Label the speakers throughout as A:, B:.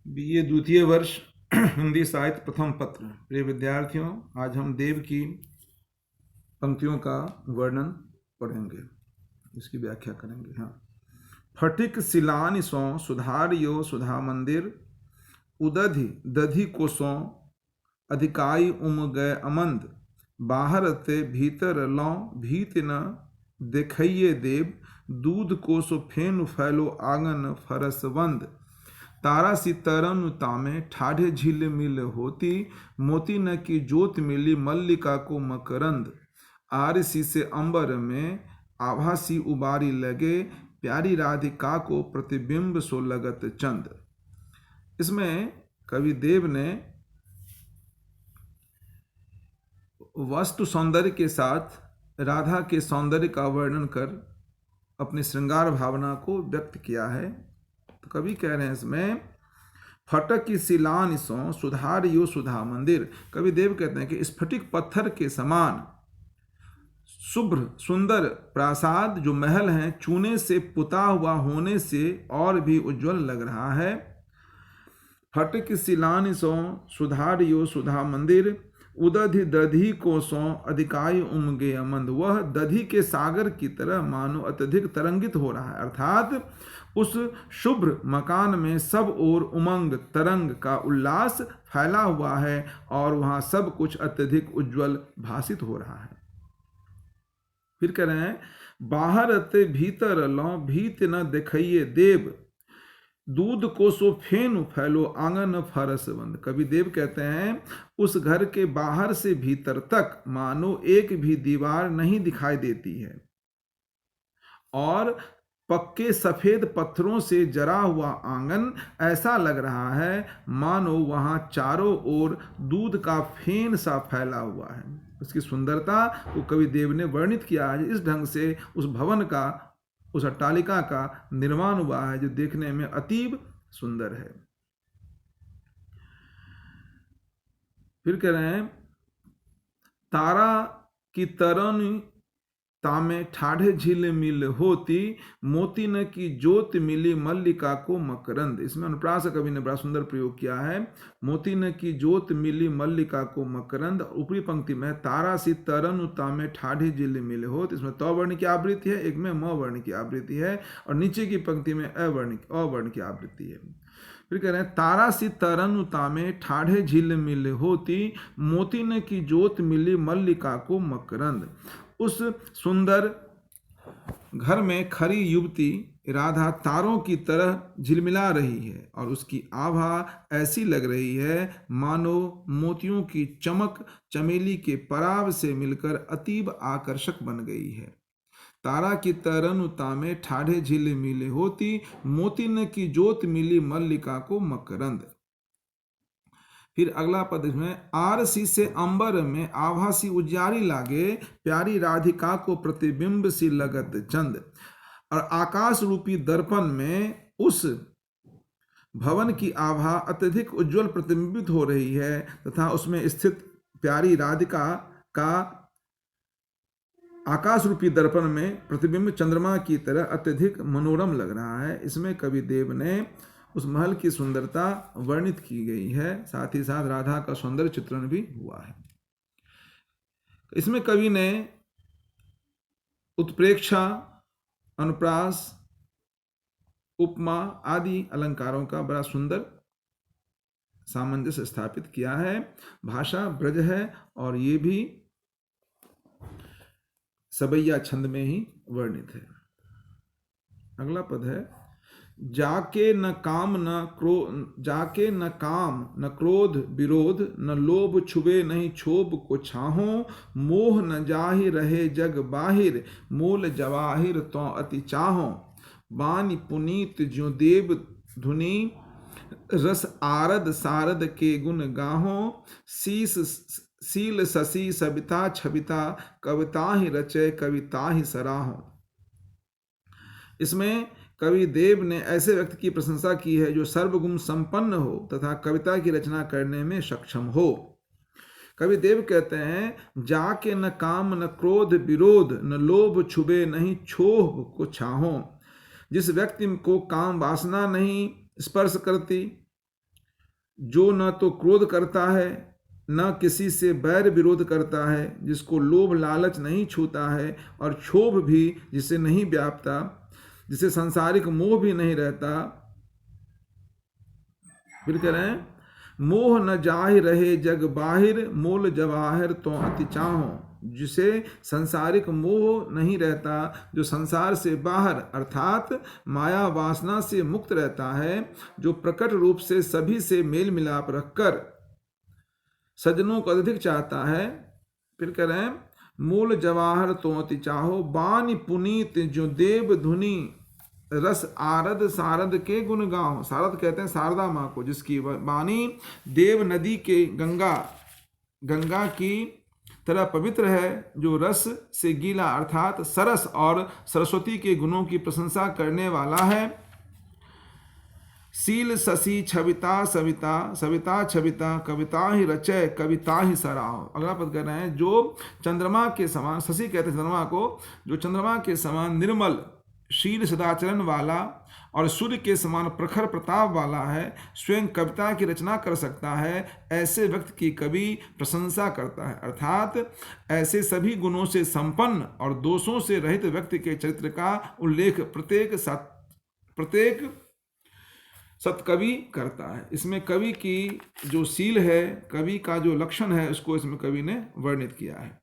A: BA द्वितीय वर्ष हिंदी साहित्य प्रथम पत्र। प्रिय विद्यार्थियों, आज हम देव की पंक्तियों का वर्णन पढ़ेंगे, इसकी व्याख्या करेंगे। हाँ। फटिक सिलान सो सुधार यो सुधा मंदिर, उदधि दधि को सो अधिकाई उम गए अमंद, बाहर ते भीतर लौ भीत न देखइये देव, दूध को सो फेन फैलो आंगन फरसवंद, तारा सी तरन तामे ठाढ़े झील मिल होती, मोती न की जोत मिली मल्लिका को मकरंद, आरसी से अंबर में आभासी उबारी लगे, प्यारी राधिका को प्रतिबिंब सो लगत चंद। इसमें कवि देव ने वस्तु सौंदर्य के साथ राधा के सौंदर्य का वर्णन कर अपनी श्रृंगार भावना को व्यक्त किया है। तो कवि कह रहे हैं इसमें, फटक की सिलान सो सुधार यो सुधा मंदिर। कवि देव कहते हैं कि स्फटिक पत्थर के समान शुभ्र सुंदर प्रासाद जो महल है, चूने से पुता हुआ होने से और भी उज्जवल लग रहा है। फटक की सिलान सो सुधार यो सुधा मंदिर, उदधि दधि को सो अधिकाई उमगे अमंद। वह दधि के सागर की तरह मानो अत्यधिक तरंगित हो रहा है, अर्थात उस शुभ्र मकान में सब ओर उमंग तरंग का उल्लास फैला हुआ है और वहां सब कुछ अत्यधिक उज्जवल भासित हो रहा है। फिर कह रहे हैं, बाहर ते भीतर लौ भीत न देखइये देव, दूध को सो फेन फैलो आंगन फरसवंद। कवि देव कहते हैं, उस घर के बाहर से भीतर तक मानो एक भी दीवार नहीं दिखाई देती है और पक्के सफेद पत्थरों से जरा हुआ आंगन ऐसा लग रहा है मानो वहां चारों ओर दूध का फेन सा फैला हुआ है। उसकी सुंदरता को कवि देव ने वर्णित किया है। इस ढंग से उस भवन का, उस अट्टालिका का निर्माण हुआ है जो देखने में अतीब सुंदर है। फिर कह रहे हैं, तारा की तरन तामे ठाढ़े झील मिल होती, मोती न की जोत मिली मल्लिका को मकरंद। इसमें अनुप्रास कवि ने बड़ा सुंदर प्रयोग किया है। मोती न की जोत मिली मल्लिका को मकरंद। ऊपरी पंक्ति में तारा सी तरन तामे ठाढ़े झील मिल होत, इसमें त वर्ण की आवृत्ति है, एक में म वर्ण की आवृत्ति है और नीचे की पंक्ति में अ वर्ण की आवृत्ति है। फिर कह रहे हैं, तारा सी तरन तामे ठाढ़े झील मिल होती, मोती न की जोत मिली मल्लिका को मकरंद। उस सुंदर घर में खड़ी युवती राधा तारों की तरह झिलमिला रही है और उसकी आभा ऐसी लग रही है मानो मोतियों की चमक चमेली के पराग से मिलकर अतीब आकर्षक बन गई है। तारा की तरन तामे ठाढ़े झिल मिले होती, मोती न की जोत मिली मल्लिका को मकरंद। फिर अगला पद में, आरसी से अंबर में आभासी उजियारी लागे, प्यारी राधिका को प्रतिबिंब सी लगत चंद। और आकाश रूपी दर्पण में उस भवन की आभा अत्यधिक उज्जवल प्रतिबिंबित हो रही है तथा उसमें स्थित प्यारी राधिका का आकाश रूपी दर्पण में प्रतिबिंब चंद्रमा की तरह अत्यधिक मनोरम लग रहा है। इसमें कवि देव ने उस महल की सुंदरता वर्णित की गई है, साथ ही साथ राधा का सौंदर्य चित्रण भी हुआ है। इसमें कवि ने उत्प्रेक्षा, अनुप्रास, उपमा आदि अलंकारों का बड़ा सुंदर सामंजस्य स्थापित किया है। भाषा ब्रज है और ये भी सबैया छंद में ही वर्णित है। अगला पद है, जाके न काम न क्रोध विरोध, न लोभ छुबे नहीं क्षोभ को छाहो, मोह न जाहि रहे जग बाहिर, मूल जवाहिर तो अति चाहो, बानी पुनीत ज्यों देव धुनी, रस आरद सारद के गुण गाहो, सील ससी सबिता छबिता, कविता ही रचे कविता ही सराहो। इसमें कवि देव ने ऐसे व्यक्ति की प्रशंसा की है जो सर्वगुण संपन्न हो तथा कविता की रचना करने में सक्षम हो। कवि देव कहते हैं, जाके न काम न क्रोध विरोध, न लोभ छुबे नहीं क्षोभ को छाहो। जिस व्यक्ति को काम वासना नहीं स्पर्श करती जो न तो क्रोध करता है न किसी से बैर विरोध करता है, जिसको लोभ लालच नहीं छूता है और क्षोभ भी जिसे नहीं व्यापता, जिसे सांसारिक मोह भी नहीं रहता। फिर कह रहे हैं, मोह न जाहि रहे जग बाहिर, मोल जवाहिर तो अति चाहो। जिसे संसारिक मोह नहीं रहता, जो संसार से बाहर अर्थात माया वासना से मुक्त रहता है, जो प्रकट रूप से सभी से मेल मिलाप रखकर सज्जनों को अधिक चाहता है। फिर कह रहे हैं, मूल जवाहर तो अति चाहो, बानी पुनीत जो देव धुनी, रस आरद सारद के गुण गाओ। सारद कहते हैं शारदा माँ को, जिसकी वाणी देव नदी के गंगा की तरह पवित्र है, जो रस से गीला अर्थात सरस और सरस्वती के गुणों की प्रशंसा करने वाला है। सील शशि छविता सविता, सविता छविता, कविता ही रचय कविता ही सराहो। अगला पद कह रहे हैं, जो चंद्रमा के समान, शशि कहते हैं चंद्रमा को, जो चंद्रमा के समान निर्मल शील सदाचरण वाला और सूर्य के समान प्रखर प्रताप वाला है, स्वयं कविता की रचना कर सकता है, ऐसे व्यक्ति की कवि प्रशंसा करता है। अर्थात ऐसे सभी गुणों से संपन्न और दोषों से रहित व्यक्ति के चरित्र का उल्लेख प्रत्येक सतकवि करता है। इसमें कवि की जो सील है, कवि का जो लक्षण है, उसको इसमें कवि ने वर्णित किया है।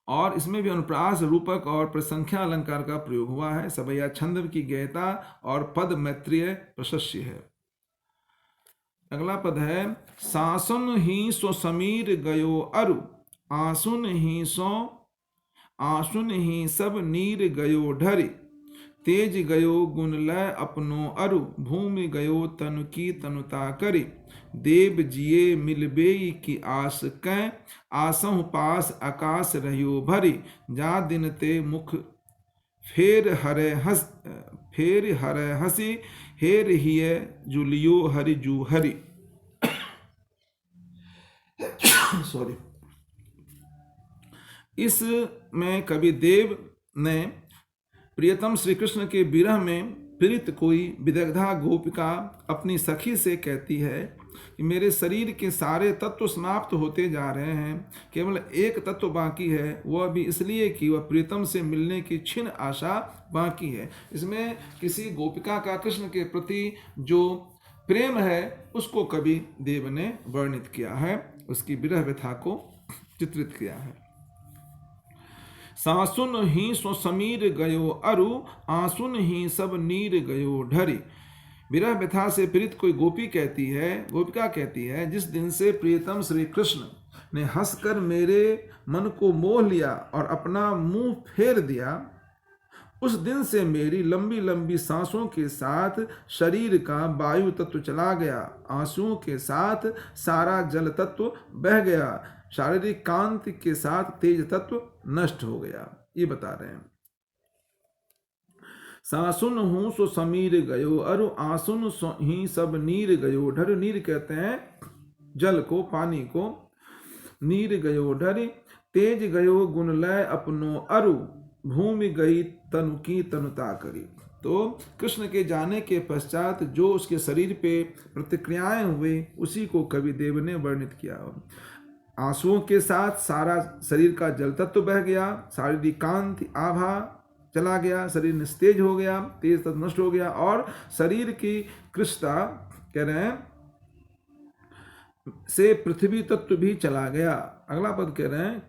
A: और इसमें भी अनुप्रास, रूपक और प्रसंख्या अलंकार का प्रयोग हुआ है। सबैया छंद की गयता और पद मैत्रीय प्रशस्य है। अगला पद है, सासुन ही सो समीर गयो अरु, आसुन ही सब नीर गयो ढरी, तेज गयो गुण लय अपनो अरु, भूमि गयो तनु की तनुता करी, देव जिये मिलबे की आस कै, आसहु पास आकाश रहियो भरी, जा दिन ते मुख फेर हरे हसी, हेर हिय जुलियो हरि जू हरि। सॉरी। इसमें कवि देव ने प्रियतम श्री कृष्ण के विरह में पीड़ित कोई विदग्धा गोपिका अपनी सखी से कहती है कि मेरे शरीर के सारे तत्व समाप्त होते जा रहे हैं, केवल एक तत्व बाकी है, वह भी इसलिए कि वह प्रियतम से मिलने की क्षीण आशा बाकी है। इसमें किसी गोपिका का कृष्ण के प्रति जो प्रेम है, उसको कवि देव ने वर्णित किया है, उसकी विरह व्यथा को चित्रित किया है। सासुन ही सो समीर गयो अरु, आसुन ही सब नीर गयो ढरी। विरह व्यथा से पीड़ित कोई गोपिका कहती है, जिस दिन से प्रियतम श्री कृष्ण ने हंसकर मेरे मन को मोह लिया और अपना मुंह फेर दिया, उस दिन से मेरी लंबी लंबी सांसों के साथ शरीर का वायु तत्व चला गया, आंसुओं के साथ सारा जल तत्व बह गया, शारीरिक कांति के साथ तेज तत्व नष्ट हो गया। ये बता रहे हैं। सासुन हूं सो समीर गयो अरु, आसुन ही सब नीर गयो ढर। नीर कहते हैं जल को, पानी को। नीर गयो ढर, तेज गयो गुण लय अपनो अरु, भूमि गई तनु की तनुता करी। तो कृष्ण के जाने के पश्चात जो उसके शरीर पे प्रतिक्रियाएं हुए, उसी को कवि देव ने वर्णित किया। आंसुओं के साथ सारा शरीर का जल तत्व बह गया, शारीरिक कांति आभा चला गया, शरीर निस्तेज हो गया, तेज तत्व नष्ट हो गया, और शरीर की कृष्णता कह रहे हैं से पृथ्वी तत्व भी चला गया। अगला पद कह रहे हैं,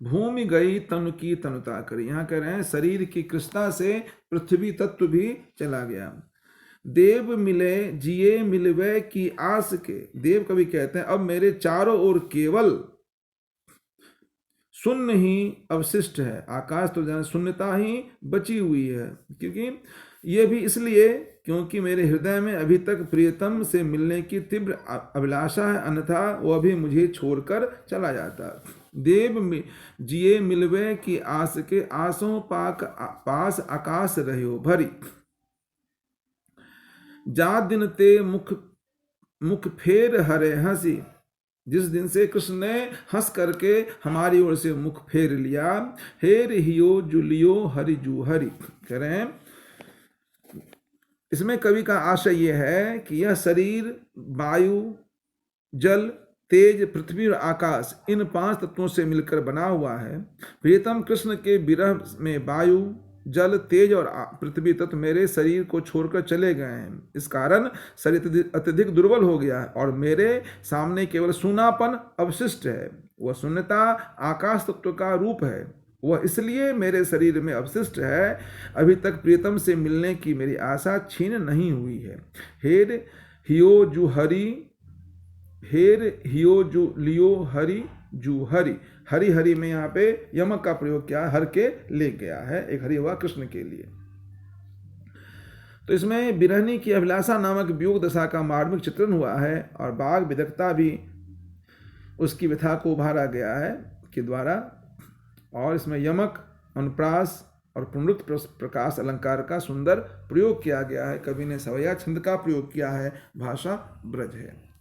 A: भूमि गई तनु की तनुता करी। यहाँ कह रहे हैं शरीर की कृष्णता से पृथ्वी तत्व भी चला गया। देव मिले जिये मिलवे की आस के। देव कवि कहते हैं, अब मेरे चारों ओर केवल शून्य ही अवशिष्ट है। आकाश तो जाने शून्यता ही बची हुई है, क्योंकि ये भी इसलिए क्योंकि मेरे हृदय में अभी तक प्रियतम से मिलने की तीव्र अभिलाषा है, अन्यथा वो अभी मुझे छोड़कर चला जाता। देव जिये मिलवे की आस के, आसों पास आकाश रहियो भरी, जा दिन ते मुख फेर हरे हंसी। जिस दिन से कृष्ण ने हंस करके हमारी ओर से मुख फेर लिया, हेर हियो जुलियो हरि जू हरि। कह रहे हैं इसमें कवि का आशय यह है कि यह शरीर वायु, जल, तेज, पृथ्वी और आकाश इन 5 तत्वों से मिलकर बना हुआ है। प्रियतम कृष्ण के विरह में वायु, जल, तेज और पृथ्वी तत्व मेरे शरीर को छोड़कर चले गए हैं। इस कारण शरीर अत्यधिक दुर्बल हो गया है और मेरे सामने केवल सूनापन अवशिष्ट है। वह शून्यता आकाश तत्व का रूप है, वह इसलिए मेरे शरीर में अवशिष्ट है। अभी तक प्रियतम से मिलने की मेरी आशा छीन नहीं हुई है। हेर हियो जू हरि, हेर हियो जू लियो हरि जू हरि। हरि हरि में यहाँ पे यमक का प्रयोग किया, हर के ले गया है, एक हरि हुआ कृष्ण के लिए। तो इसमें विरहनी की अभिलाषा नामक वियोग दशा का मार्मिक चित्रण हुआ है और बाघ विदग्धता भी उसकी व्यथा को उभारा गया है के द्वारा। और इसमें यमक, अनुप्रास और पुनरुक्त प्रकाश अलंकार का सुंदर प्रयोग किया गया है। कवि ने सवैया छंद का प्रयोग किया है, भाषा ब्रज है।